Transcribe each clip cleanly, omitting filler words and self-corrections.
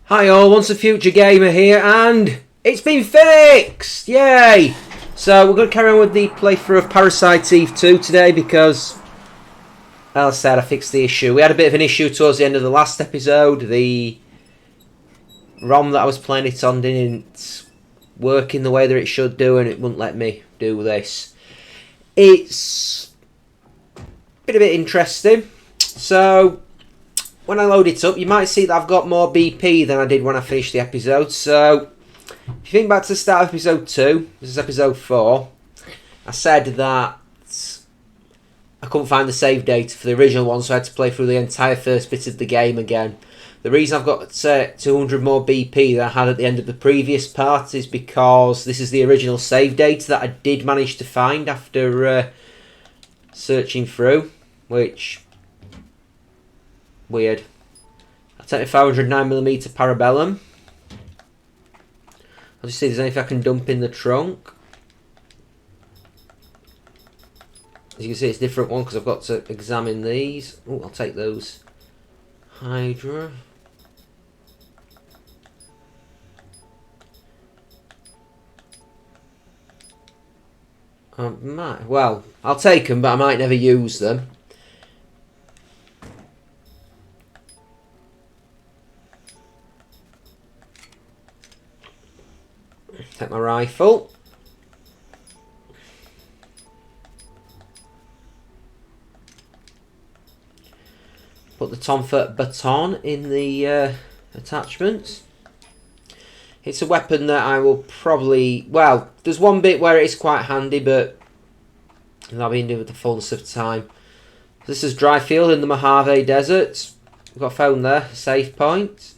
Hi all, Once a Future Gamer here, and it's been fixed! Yay! So we're going to carry on with the playthrough of Parasite Eve 2 today because, as I said, I fixed the issue. We had a bit of an issue towards the end of the last episode. The ROM that I was playing it on didn't work in the way that it should do, and it wouldn't let me do this. It's been a bit interesting. So when I load it up, you might see that I've got more BP than I did when I finished the episode. So if you think back to the start of episode 2, this is episode 4, I said that I couldn't find the save data for the original one, so I had to play through the entire first bit of the game again. The reason I've got 200 more BP than I had at the end of the previous part is because this is the original save data that I did manage to find after searching through, which... weird. I'll take my 509mm Parabellum. I'll just see if there's anything I can dump in the trunk. As you can see, it's a different one because I've got to examine these. Oh, I'll take those. Hydra. Well, I'll take them, but I might never use them. Take my rifle. Put the Tomfort baton in the attachments. It's a weapon that I will probably... well, there's one bit where it is quite handy, but that'll be with the fullness of time. This is Dryfield in the Mojave Desert. We've got a phone there, a save point.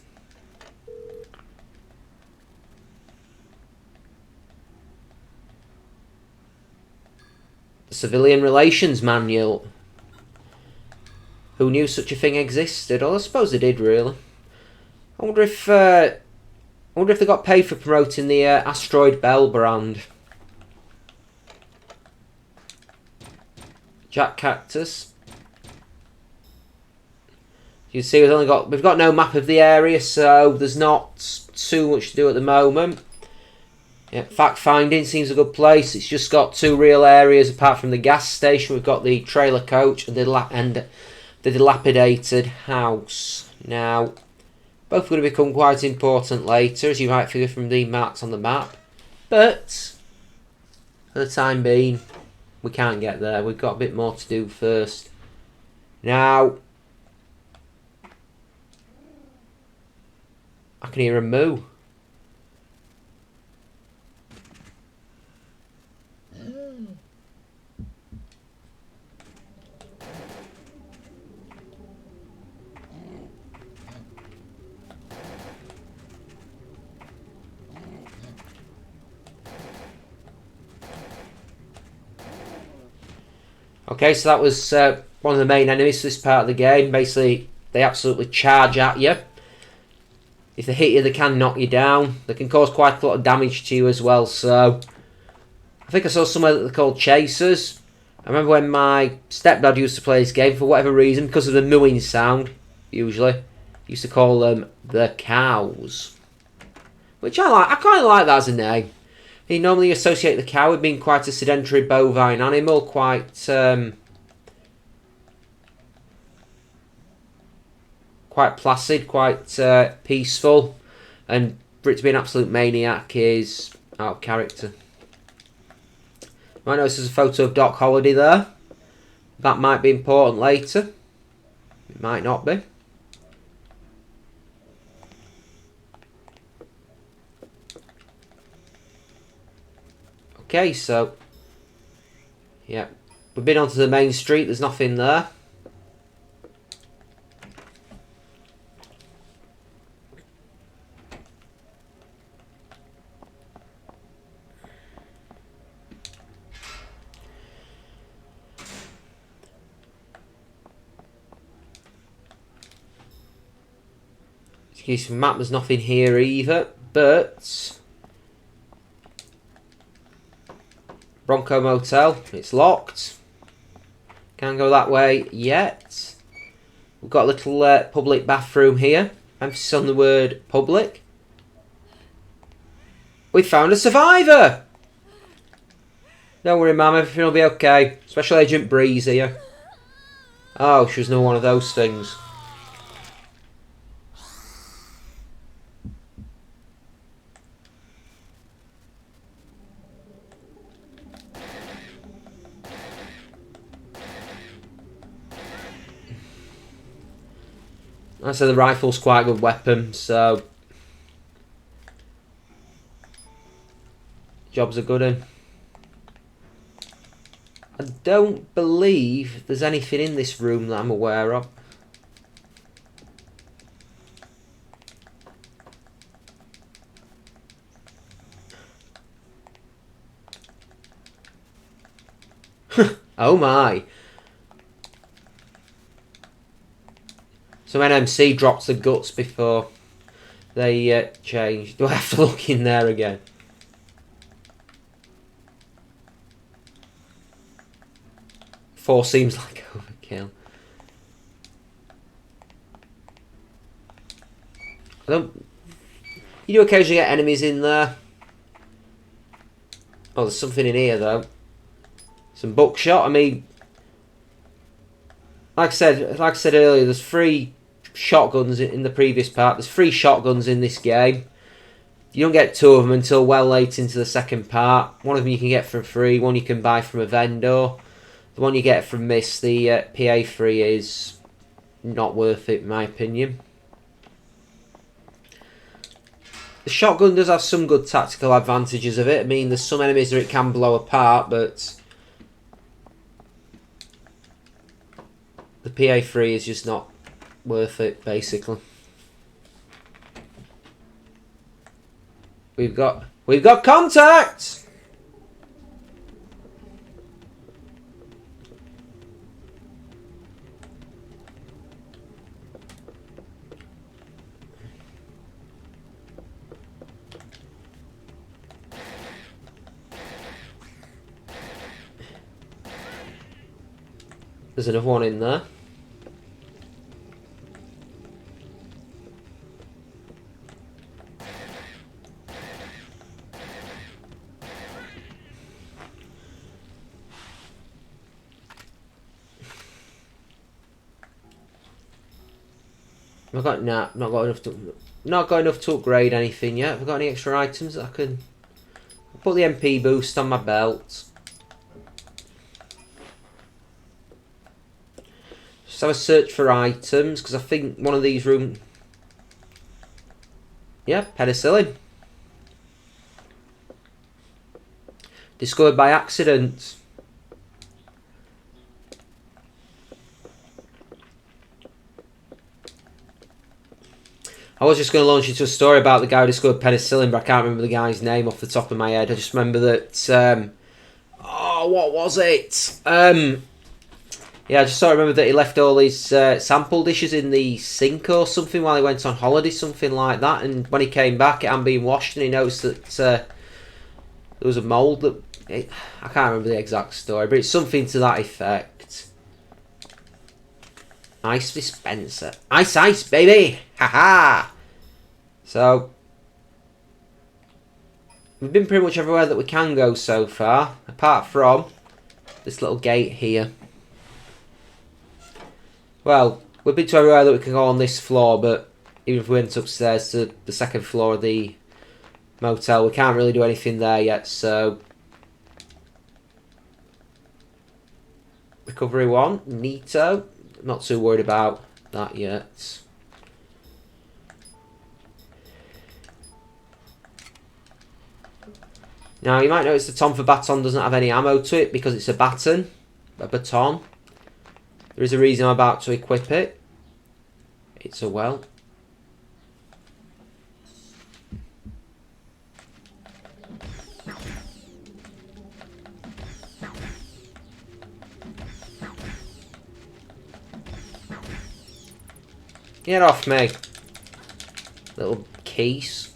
Civilian Relations Manual. Who knew such a thing existed? Well, I suppose they did, really. I wonder if they got paid for promoting the Asteroid Bell brand. Jack Cactus. You can see we've got no map of the area, so there's not too much to do at the moment. Yeah, fact finding seems a good place. It's just got 2 real areas apart from the gas station. We've got the trailer coach and the dilapidated house. Now, both are going to become quite important later, as you might figure from the marks on the map. But for the time being, we can't get there. We've got a bit more to do first. Now, I can hear a moo. Okay, so that was one of the main enemies for this part of the game. Basically, they absolutely charge at you. If they hit you, they can knock you down. They can cause quite a lot of damage to you as well. So, I think I saw somewhere that they're called chasers. I remember when my stepdad used to play this game, for whatever reason, because of the mooing sound, usually, he used to call them the cows. Which I like. I kind of like that as a name. You normally associate the cow with being quite a sedentary bovine animal, quite placid, quite peaceful, and for it to be an absolute maniac is out of character. You might notice there's a photo of Doc Holliday there. That might be important later. It might not be. Okay, so, yeah, we've been onto the main street, there's nothing there. Excuse me, map, there's nothing here either, but... Bronco Motel, it's locked. Can't go that way yet. We've got a little public bathroom here. Emphasis on the word public. We found a survivor! Don't worry, Mum, everything will be okay. Special Agent Bree's here. Oh, she was no one of those things. I said the rifle's quite a good weapon, so job's a good one. I don't believe there's anything in this room that I'm aware of. Oh my. Some NMC dropped the guts before they changed. Do I have to look in there again? Four seems like overkill. You do occasionally get enemies in there. Oh, there's something in here though. Some buckshot. I mean, like I said earlier, there's 3 shotguns in the previous part. There's 3 shotguns in this game. You don't get 2 of them until well late into the second part. One of them you can get for free. One you can buy from a vendor. The one you get from this, the Pt4, is not worth it in my opinion. The shotgun does have some good tactical advantages of it. I mean, there's some enemies that it can blow apart, but the Pt4 is just not worth it, basically. We've got contact! There's another one in there. I've got not got enough to upgrade anything yet. Have I got any extra items that I can put the MP boost on my belt? Just have a search for items because I think one of these rooms. Yeah, penicillin. Discovered by accident. I was just going to launch into a story about the guy who discovered penicillin, but I can't remember the guy's name off the top of my head. I just remember that. Oh, what was it? Yeah, I just sort of remember that he left all his sample dishes in the sink or something while he went on holiday, something like that. And when he came back, it hadn't been washed, and he noticed that there was a mould that. I can't remember the exact story, but it's something to that effect. Ice dispenser. Ice, baby! Haha! So, we've been pretty much everywhere that we can go so far, apart from this little gate here. Well, we've been to everywhere that we can go on this floor, but even if we went upstairs to the second floor of the motel, we can't really do anything there yet, so. Recovery 1, neato. Not too worried about that yet. Now, you might notice the Tom for baton doesn't have any ammo to it because it's a baton. There is a reason I'm about to equip it. It's a well. Get off me, little keys.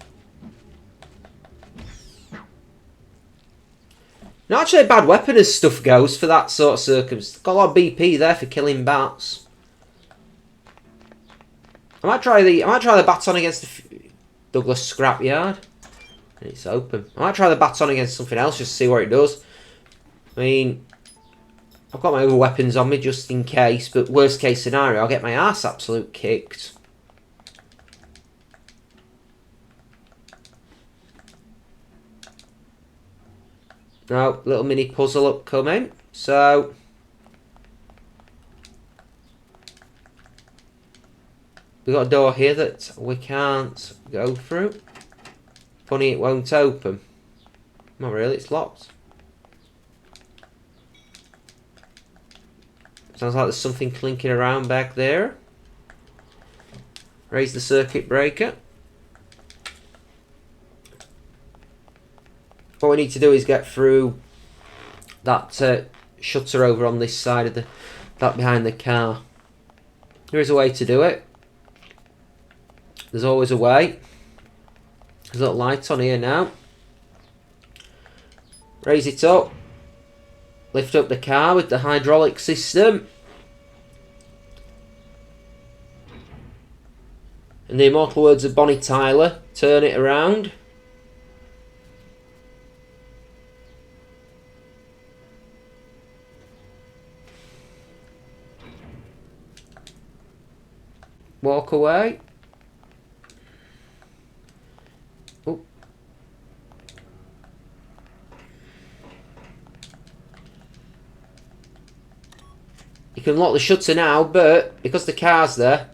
Not actually a bad weapon as stuff goes for that sort of circumstance. Got a lot of BP there for killing bats. I might try the baton against the Douglas scrapyard. And it's open. I might try the baton against something else just to see what it does. I mean, I've got my other weapons on me just in case, but worst case scenario, I'll get my ass absolute kicked. Now, little mini puzzle upcoming. So, we've got a door here that we can't go through. Funny, it won't open. Not really, it's locked. Sounds like there's something clinking around back there. Raise the circuit breaker. What we need to do is get through that shutter over on this side of that behind the car. There is a way to do it. There's always a way. There's a little light on here now. Raise it up. Lift up the car with the hydraulic system. In the immortal words of Bonnie Tyler, turn it around. Walk away. Oh. You can lock the shutter now, but because the car's there,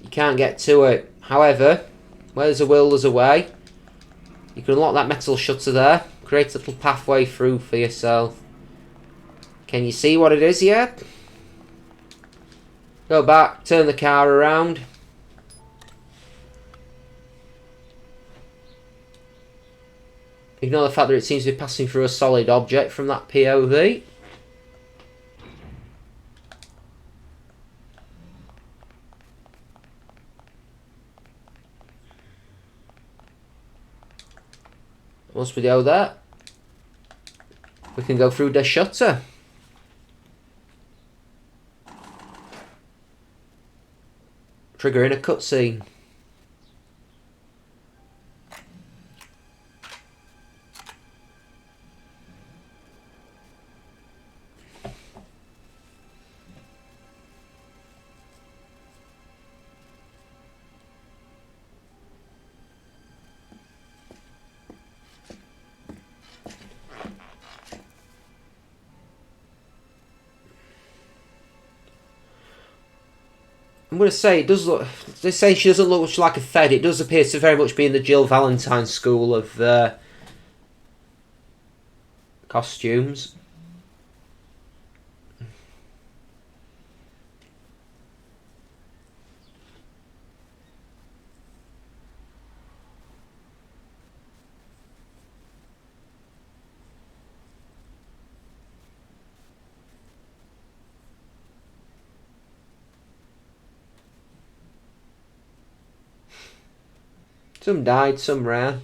you can't get to it. However, where there's a will, there's a way. You can unlock that metal shutter there, create a little pathway through for yourself. Can you see what it is yet? Go back, turn the car around. Ignore the fact that it seems to be passing through a solid object from that POV. Once we do that, we can go through the shutter. Triggering a cutscene. I'm going to say it does look. They say she doesn't look much like a Fed. It does appear to very much be in the Jill Valentine school of costumes. Some died, some ran.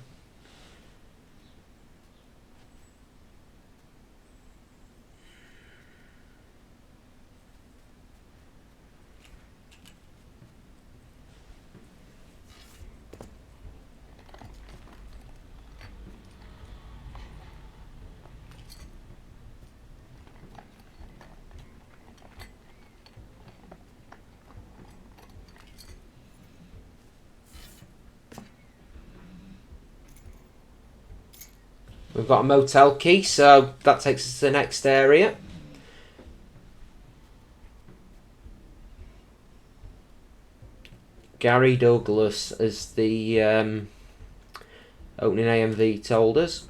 We've got a motel key, so that takes us to the next area. Gary Douglas, as the opening AMV told us.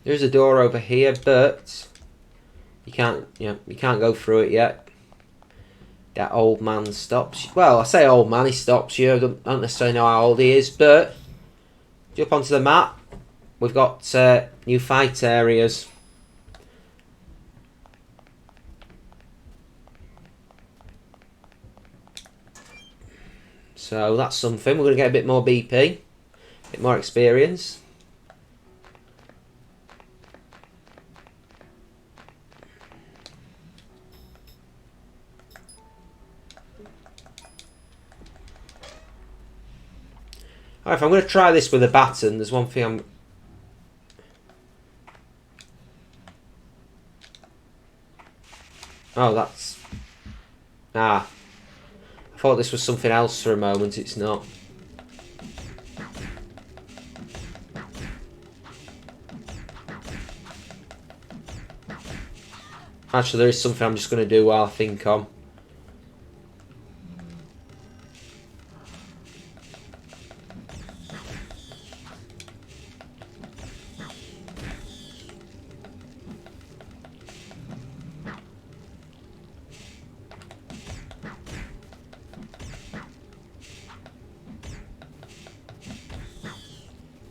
There's a door over here, but you can't go through it yet. That old man stops. Well, I say old man, he stops you. I don't necessarily know how old he is, but jump onto the map. We've got new fight areas. So that's something. We're going to get a bit more BP, a bit more experience. Alright, if I'm going to try this with a baton, there's one thing I'm... Oh, that's... Ah. I thought this was something else for a moment, it's not. Actually, there is something I'm just going to do while I think on.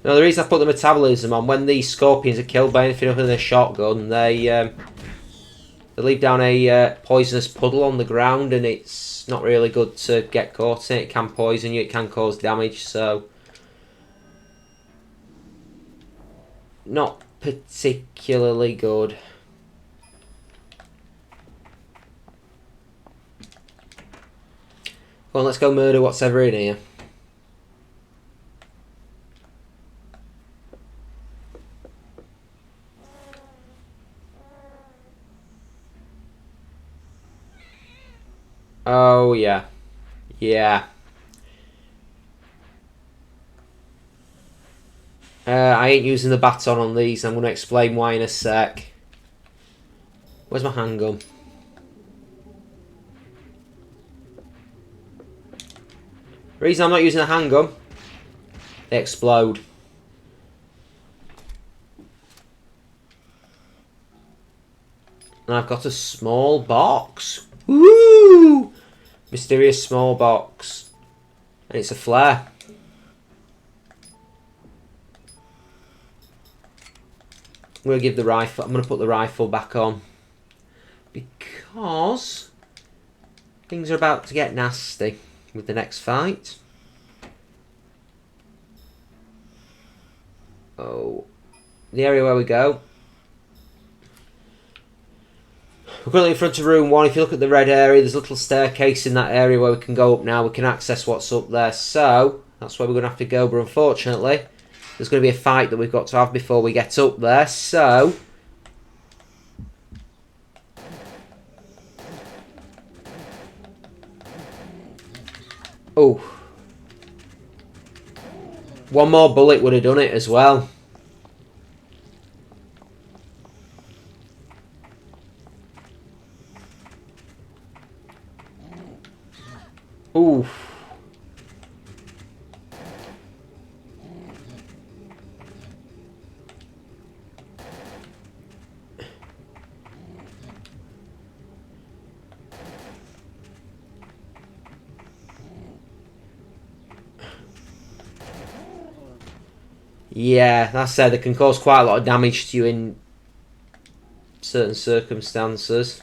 Now, the reason I put the metabolism on, when these scorpions are killed by anything other than a shotgun, they leave down a poisonous puddle on the ground, and it's not really good to get caught in it. It can poison you, it can cause damage, so... Not particularly good. Come on, let's go murder what's ever in here. Oh, yeah. Yeah. I ain't using the baton on these. I'm going to explain why in a sec. Where's my handgun? The reason I'm not using a handgun, they explode. And I've got a small box. Woo! Mysterious small box. And it's a flare. I'm going to give the rifle... I'm going to put the rifle back on. Because... things are about to get nasty with the next fight. Oh. The area where we go. We're currently in front of room 1. If you look at the red area, there's a little staircase in that area where we can go up now. We can access what's up there. So, that's where we're going to have to go. But unfortunately, there's going to be a fight that we've got to have before we get up there. So... oh. One more bullet would have done it as well. Ooh. Yeah, that said, they can cause quite a lot of damage to you in certain circumstances.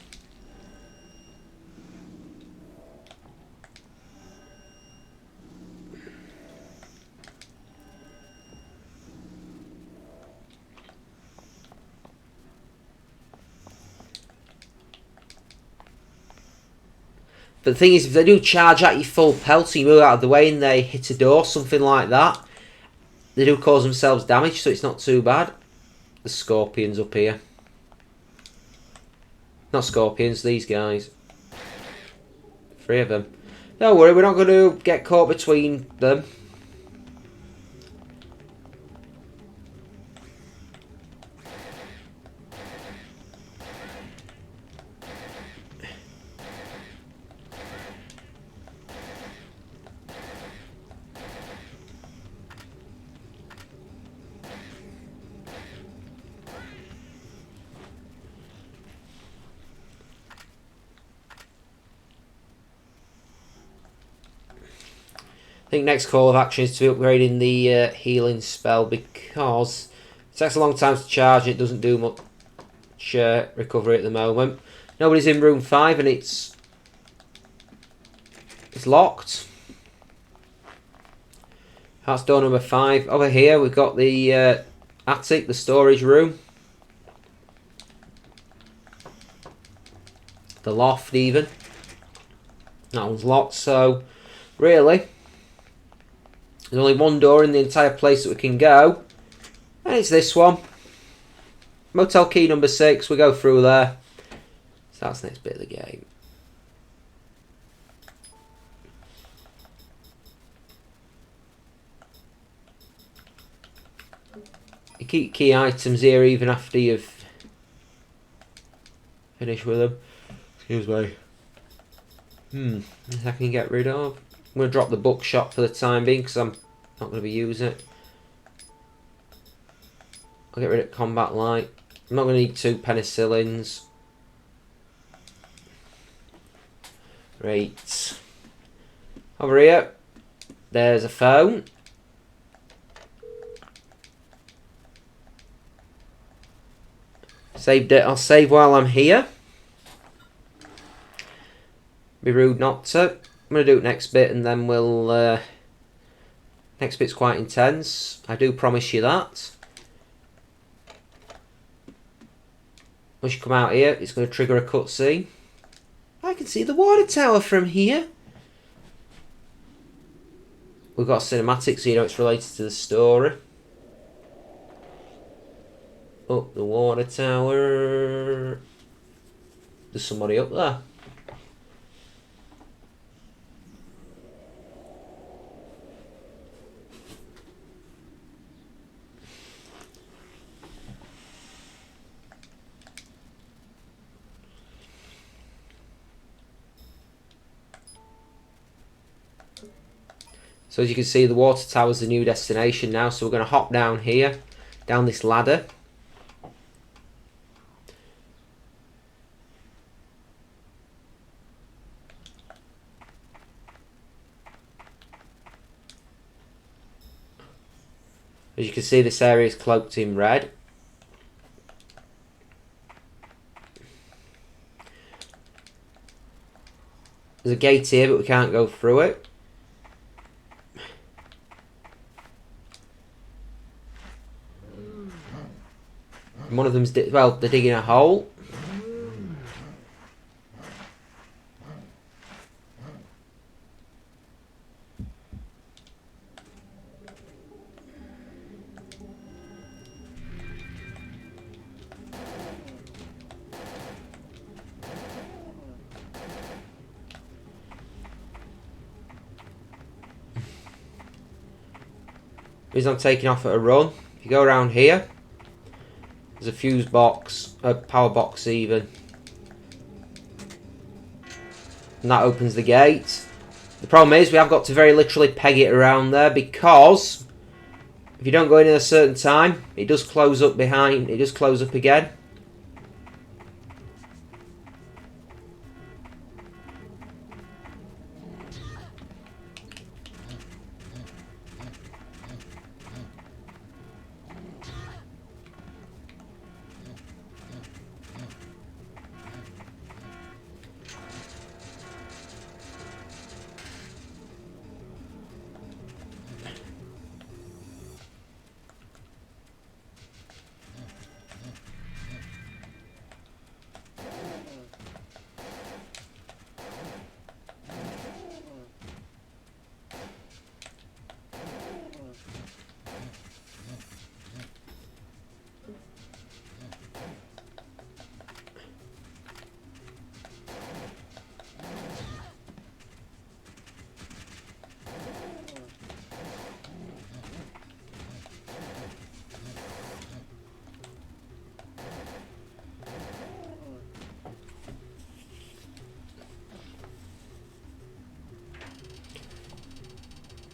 But the thing is, if they do charge at you full pelt, so you move out of the way and they hit a door, something like that, they do cause themselves damage, so it's not too bad. The scorpions up here. Not scorpions, these guys. 3 of them. Don't worry, we're not going to get caught between them. I think next call of action is to be upgrading the healing spell, because it takes a long time to charge and it doesn't do much recovery at the moment. Nobody's in room 5 and it's locked. That's door number 5. Over here we've got the attic, the storage room. The loft even. That one's locked, so really there's only one door in the entire place that we can go. And it's this one. Motel key number 6, we go through there. So that's the next bit of the game. You keep key items here even after you've finished with them. Excuse me. I can get rid of. I'm going to drop the bookshop for the time being because I'm not going to be using it. I'll get rid of combat light. I'm not going to need 2 penicillins. Right. Over here, there's a phone. Saved it. I'll save while I'm here. Be rude not to. I'm going to do it next bit and then we'll... next bit's quite intense. I do promise you that. Once you come out here, it's going to trigger a cutscene. I can see the water tower from here. We've got a cinematic so you know it's related to the story. Up the water tower. There's somebody up there. So as you can see, the water tower is the new destination now. So we're going to hop down here, down this ladder. As you can see, this area is cloaked in red. There's a gate here, but we can't go through it. And one of them's, well, they're digging a hole. The reason I'm taking off at a run, if you go around here, there's a fuse box, a power box even. And that opens the gate. The problem is we have got to very literally peg it around there because if you don't go in at a certain time, it does close up behind, it does close up again.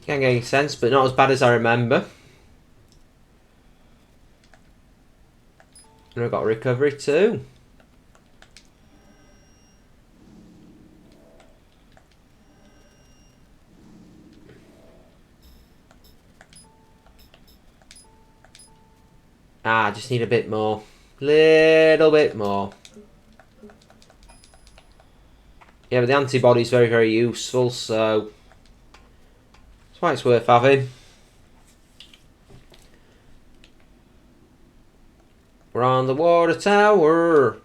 Can't get any sense, but not as bad as I remember. And I've got recovery too. I just need a bit more. Little bit more. Yeah, but the antibody is very, very useful, so that's why it's worth having. We're on the water tower.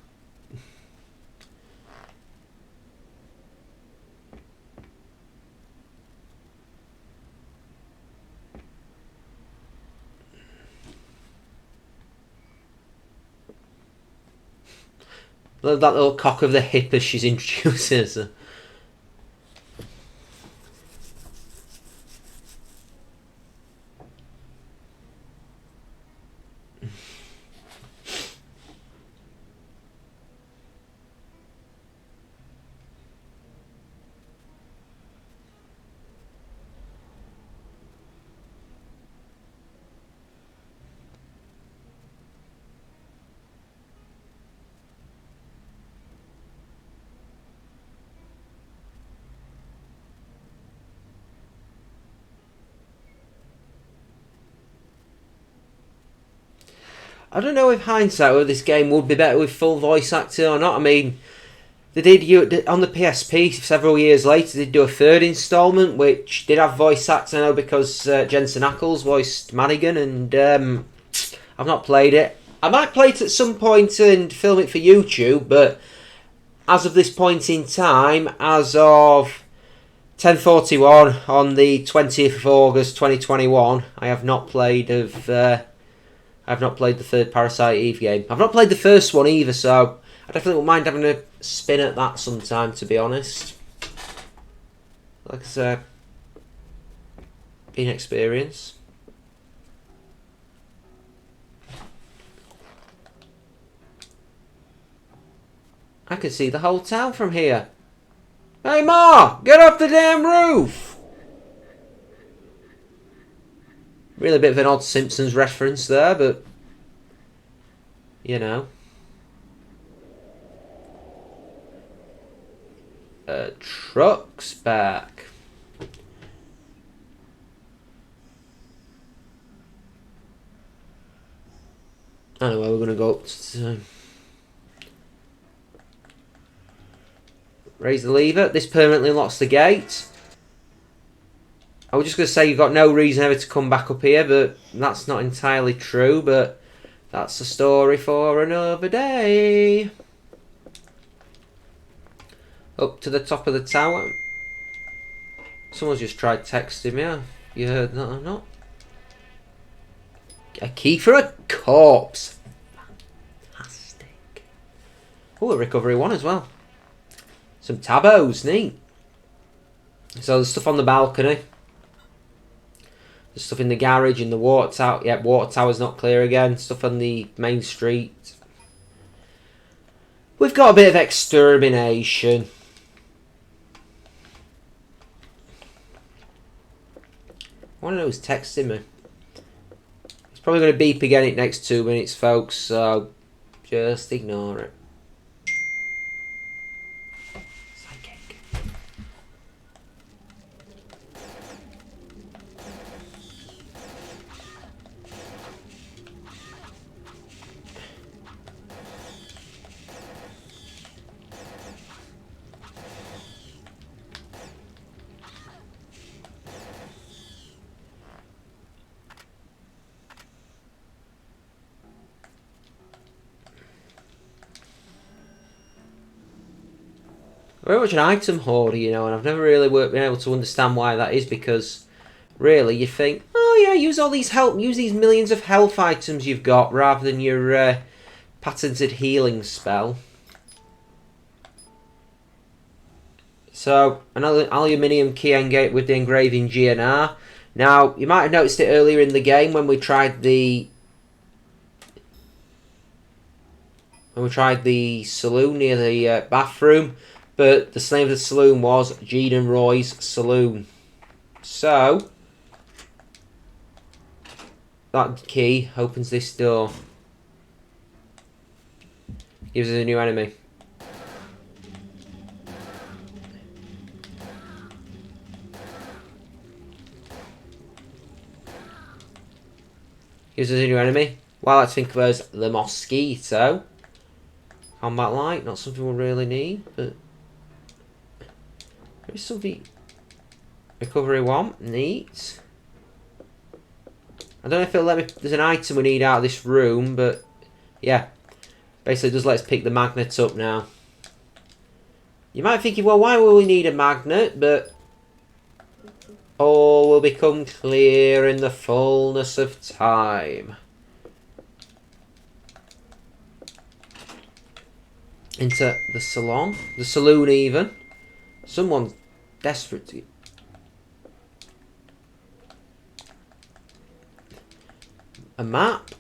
Love that little cock of the hip as she's introducing us. I don't know if hindsight whether this game would be better with full voice acting or not. I mean, they did on the PSP several years later. They did do a third instalment which did have voice acting. I know because Jensen Ackles voiced Madigan, and I've not played it. I might play it at some point and film it for YouTube, but as of this point in time, as of 10:41 on the 20th of August 2021, I have not played I've not played the third Parasite Eve game. I've not played the first one either, so I definitely wouldn't mind having a spin at that sometime, to be honest. Like I said, been experience. I can see the whole town from here. Hey Ma, get off the damn roof! Really a bit of an odd Simpsons reference there, but you know. Truck's back. Anyway, we're gonna go up to raise the lever. This permanently locks the gate. I was just going to say you've got no reason ever to come back up here, but that's not entirely true, but that's a story for another day. Up to the top of the tower. Someone's just tried texting me. Have you heard that or not? A key for a corpse. Fantastic. Oh, a recovery one as well. Some tabos, neat. So there's stuff on the balcony. There's stuff in the garage, in the water tower. Yeah, water tower's not clear again. Stuff on the main street. We've got a bit of extermination. I want to know who's texting me. It's probably going to beep again in the next 2 minutes, folks, so just ignore it. Very much an item hoarder, you know, and I've never really been able to understand why that is, because really you think, oh yeah, use these millions of health items you've got rather than your patented healing spell. So, another aluminium key engate with the engraving GNR. Now, you might have noticed it earlier in the game when we tried the saloon near the bathroom. But the name of the saloon was Gene and Roy's Saloon. So, that key opens this door. Gives us a new enemy. Gives us a new enemy. Well, let's think of it as the Mosquito. Combat light, not something we really need, but there's something. Recovery 1, neat. I don't know if it'll let me. There's an item we need out of this room, but yeah. Basically, it does let us pick the magnets up now. You might be thinking, well, why will we need a magnet? But all will become clear in the fullness of time. Into the salon. The saloon, even. Someone's desperate to... A map?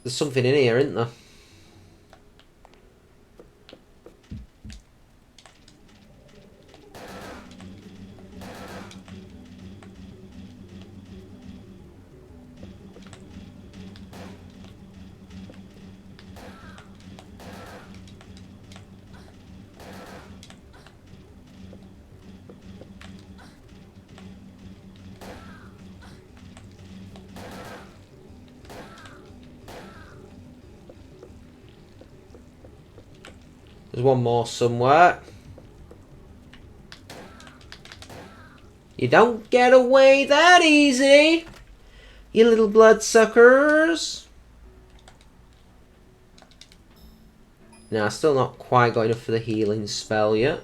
There's something in here, isn't there? There's one more somewhere. You don't get away that easy, you little bloodsuckers. Nah, still not quite got enough for the healing spell yet.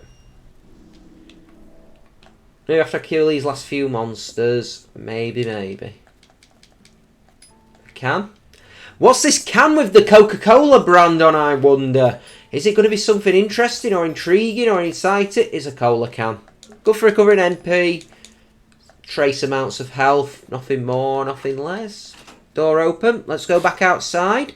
Maybe after I kill these last few monsters, maybe. I can. What's this can with the Coca-Cola brand on, I wonder? Is it going to be something interesting or intriguing or exciting? It's a cola can. Good for recovering NP. Trace amounts of health. Nothing more, nothing less. Door open. Let's go back outside.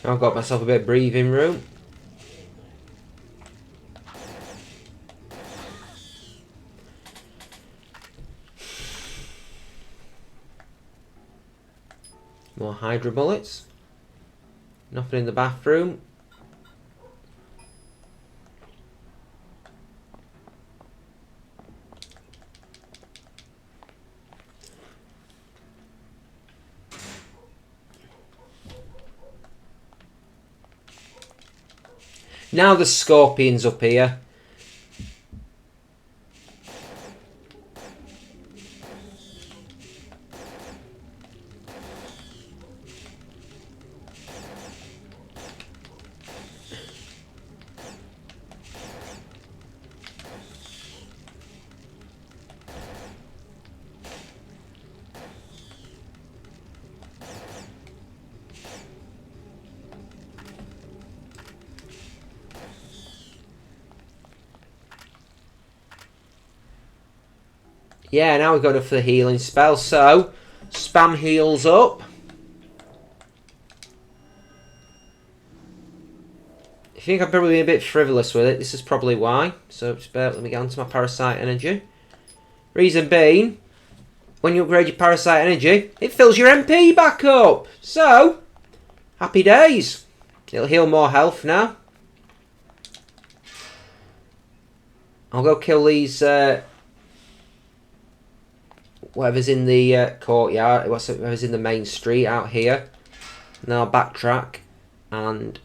I've got myself a bit of breathing room. More Hydra bullets. Nothing in the bathroom. Now the scorpions up here. Yeah, now we've got enough for the healing spell, so spam heals up. If you think I'm probably being a bit frivolous with it, this is probably why. So just let me get onto my parasite energy. Reason being, when you upgrade your parasite energy, it fills your MP back up. So, happy days. It'll heal more health now. I'll go kill these... whatever's in the courtyard, whatever's in the main street out here. And then I'll backtrack and...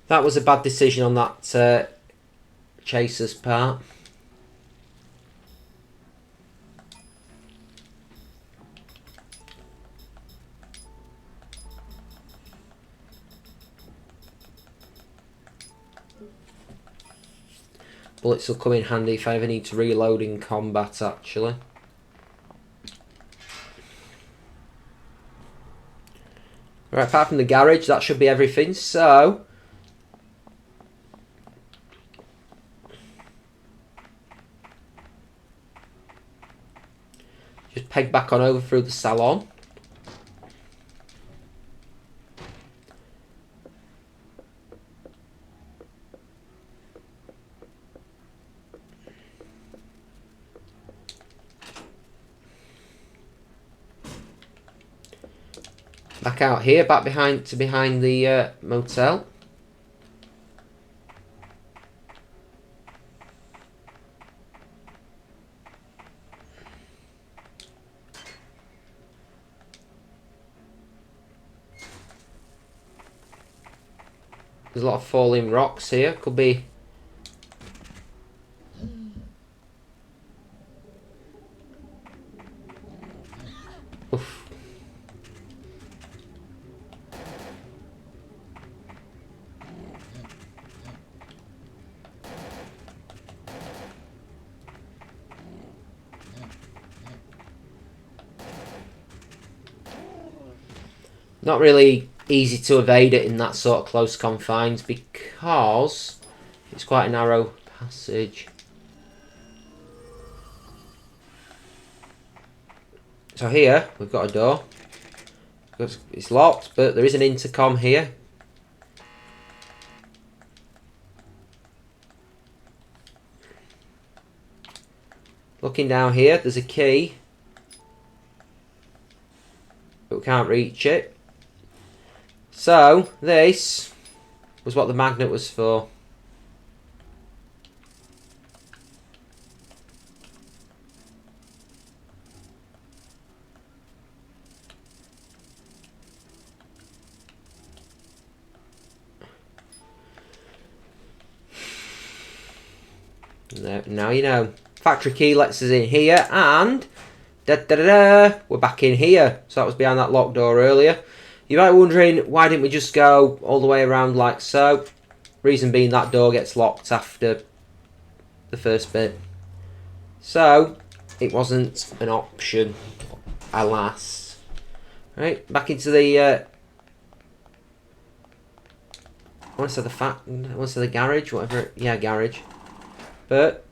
That was a bad decision on that Chaser's part. Bullets will come in handy if I ever need to reload in combat, actually. Right, apart from the garage, that should be everything, so... just peg back on over through the salon. Back out here, back behind the motel. There's a lot of falling rocks here. Could be... oof. Not really easy to evade it in that sort of close confines because it's quite a narrow passage. So here we've got a door. It's locked, but there is an intercom here. Looking down here, there's a key, but we can't reach it. So, this was what the magnet was for. Now you know. Factory key lets us in here, and we're back in here. So that was behind that locked door earlier. You might be wondering, why didn't we just go all the way around like so? Reason being, that door gets locked after the first bit. So, it wasn't an option, alas. Right, back into the... I want to say the garage, whatever. Yeah, garage. But...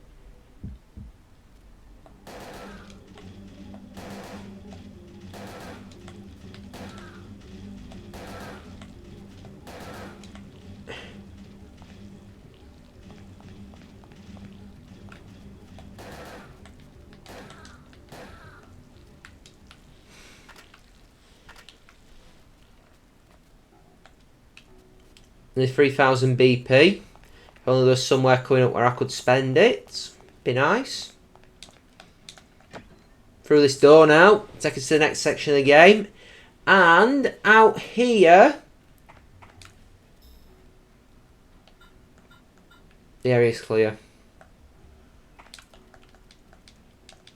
the 3000 BP. If only there was somewhere coming up where I could spend it. Be nice. Through this door now. Take us to the next section of the game. And out here... the area's clear.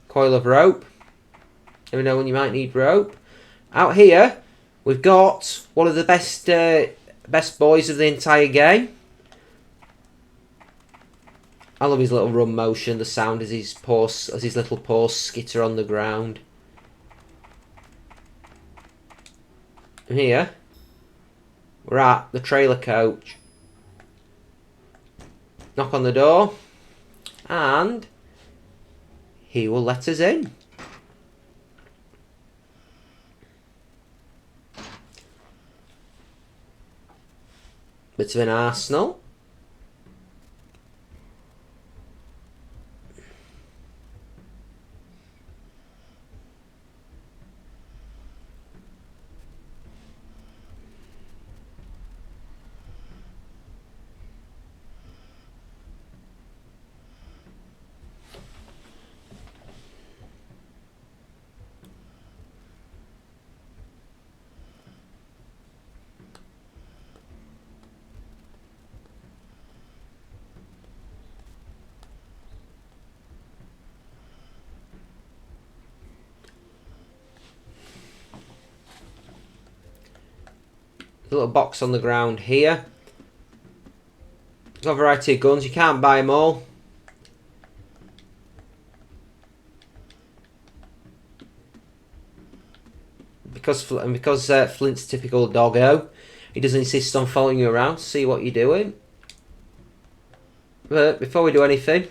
Coil of rope. Never know when you might need rope. Out here, we've got one of the best boys of the entire game. I love his little run motion, the sound as his little paws skitter on the ground. And here, we're at the trailer coach. Knock on the door, and he will let us in. Bit of an arsenal. little box on the ground here. Got a variety of guns. You can't buy them all. Because Flint's typical doggo, he doesn't insist on following you around to see what you're doing. But before we do anything,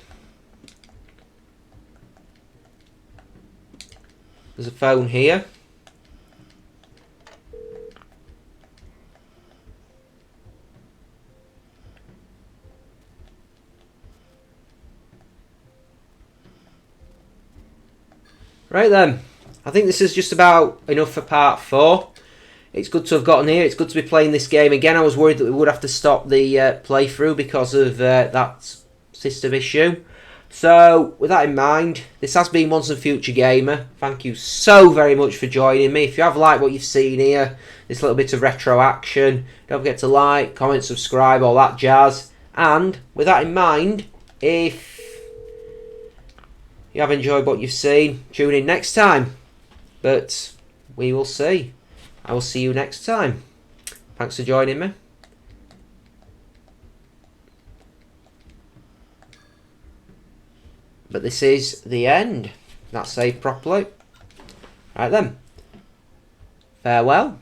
there's a phone here. Right then, I think this is just about enough for part 4. It's good to have gotten here. It's good to be playing this game again. I was worried that we would have to stop the playthrough because of that system issue. So, with that in mind, this has been Once and Future Gamer. Thank you so very much for joining me. If you have liked what you've seen here, this little bit of retro action, don't forget to like, comment, subscribe, all that jazz. And, with that in mind, if you have enjoyed what you've seen, tune in next time. But we will see. I will see you next time. Thanks for joining me. But this is the end. That's saved properly. Right then. Farewell.